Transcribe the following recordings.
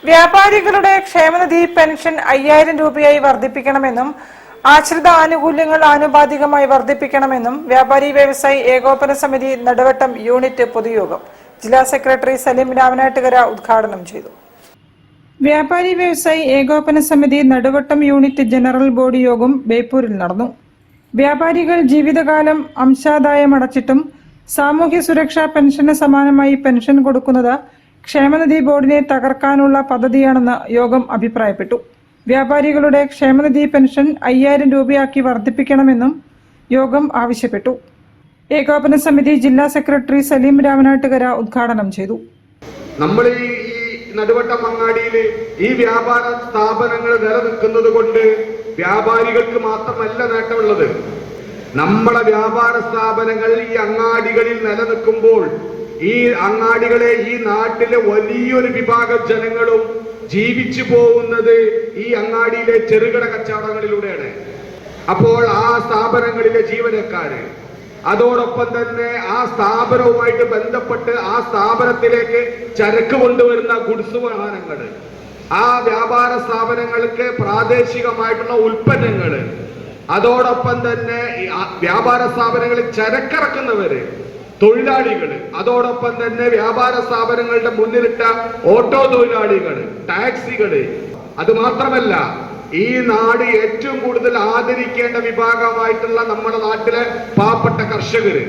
വ്യാപാരികളുടെ ക്ഷേമനിധി പെൻഷൻ 5000 രൂപയായി വർദ്ധിപ്പിക്കണമെന്നും ആശ്രിത ആനുകൂല്യങ്ങൾ ആനുപാതികമായി വർദ്ധിപ്പിക്കണമെന്നും വ്യാപാരി വ്യവസായി ഏകോപന സമിതി നടുവട്ടം യൂണിറ്റ് പൊതുയോഗം ജില്ലാ സെക്രട്ടറി സലീം രാമനാട്ടുകര ഉദ്ഘാടനം ചെയ്തു. വ്യാപാരി വ്യവസായി ഏകോപന സമിതി നടുവട്ടം യൂണിറ്റ് ജനറൽ ബോഡി യോഗം ബേപ്പൂരിൽ നടന്നു. വ്യാപാരികൾ ജീവിതകാലം അംശാദായം അടച്ചിട്ടും സാമൂഹ്യ സുരക്ഷാ പെൻഷന് സമാനമായി പെൻഷൻ കൊടുക്കുന്നത് ക്ഷേമനിധി ബോർഡിനെ തകർക്കാനുള്ള പദ്ധതിയാണെന്ന് യോഗം അഭിപ്രായപ്പെട്ടു. വ്യാപാരികളുടെ ക്ഷേമനിധി പെൻഷൻ 5000 രൂപയാക്കി വർദ്ധിപ്പിക്കണമെന്നും യോഗം ആവശ്യപ്പെട്ടു. ഏകോപന സമിതി ജില്ലാ സെക്രട്ടറി സലീം രാമനാട്ടുകര ഉദ്ഘാടനം ചെയ്തു. നമ്മൾ ഈ നടുവട്ടം അങ്ങാടിയിൽ ഈ വ്യാപാര സ്ഥാപനങ്ങൾ നിലനിൽക്കുന്നത് കൊണ്ട് വ്യാപാരികൾക്ക് മാത്രമല്ല നേട്ടമുള്ളത്. നമ്മളെ വ്യാപാര സ്ഥാപനങ്ങൾ ഈ അങ്ങാടികളിൽ നിലനിൽക്കുമ്പോൾ ഈ അങ്ങാടികളെ ഈ നാട്ടിലെ വലിയൊരു വിഭാഗം ജനങ്ങളും ജീവിച്ചു പോകുന്നത് ഈ അങ്ങാടിയിലെ ചെറുകിട കച്ചവടങ്ങളിലൂടെയാണ്. അപ്പോൾ ആ സ്ഥാപനങ്ങളിലെ ജീവനക്കാര് അതോടൊപ്പം തന്നെ ആ സ്ഥാപനവുമായിട്ട് ബന്ധപ്പെട്ട് ആ സ്ഥാപനത്തിലേക്ക് ചരക്ക് കൊണ്ടുവരുന്ന ഗുഡ്സ് വാഹനങ്ങൾ, ആ വ്യാപാര സ്ഥാപനങ്ങൾക്ക് പ്രാദേശികമായിട്ടുള്ള ഉൽപ്പന്നങ്ങൾ, അതോടൊപ്പം തന്നെ വ്യാപാര സ്ഥാപനങ്ങളിൽ ചരക്കിറക്കുന്നവര്, തൊഴിലാളികള്, അതോടൊപ്പം തന്നെ വ്യാപാര സ്ഥാപനങ്ങളുടെ മുന്നിലിട്ട ഓട്ടോ തൊഴിലാളികള്, ടാക്സികള്, അത് മാത്രമല്ല ഈ നാട് ഏറ്റവും കൂടുതൽ ആദരിക്കേണ്ട വിഭാഗമായിട്ടുള്ള നമ്മുടെ നാട്ടിലെ പാവപ്പെട്ട കർഷകര്,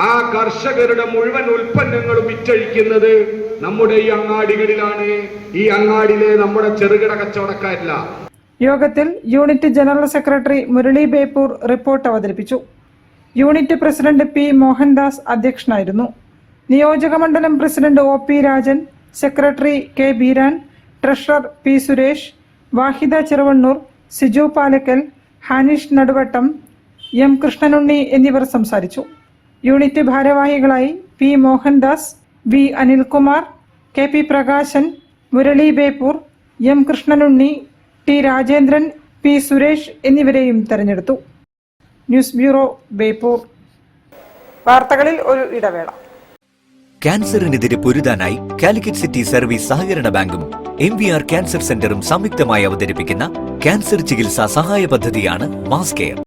ആ കർഷകരുടെ മുഴുവൻ ഉൽപ്പന്നങ്ങളും വിറ്റഴിക്കുന്നത് നമ്മുടെ ഈ അങ്ങാടികളിലാണ്. ഈ അങ്ങാടിയിലെ നമ്മുടെ ചെറുകിട കച്ചവടക്കാരില്ല. യോഗത്തിൽ unit general secretary Murali Beypore report അവതരിപ്പിച്ചു. യൂണിറ്റ് പ്രസിഡന്റ് പി മോഹൻദാസ് അധ്യക്ഷനായിരുന്നു. നിയോജക മണ്ഡലം president O P Rajan, secretary K Beeran, treasurer P Suresh, Vahida Cheruvannur, Siju Palakkal, Hanish Naduvattam, M Krishnanunni എന്നിവർ സംസാരിച്ചു. യൂണിറ്റ് ഭാരവാഹികളായി P Mohandas, V Anilkumar, K P Prakashan, Murali Beypore, M Krishnanunni, T Rajendran, P Suresh എന്നിവരെയും തെരഞ്ഞെടുത്തു. News bureau, Beypore. വാർത്തകളിൽ ഒരു ഇടവേള. ക്യാൻസറിനെതിരെ പൊരുതാനായി കാലിക്കറ്റ് സിറ്റി സർവീസ് സഹകരണ ബാങ്കും MVR ക്യാൻസർ സെന്ററും സംയുക്തമായി അവതരിപ്പിക്കുന്ന ക്യാൻസർ ചികിത്സാ സഹായ പദ്ധതിയാണ് മാസ് കെയർ.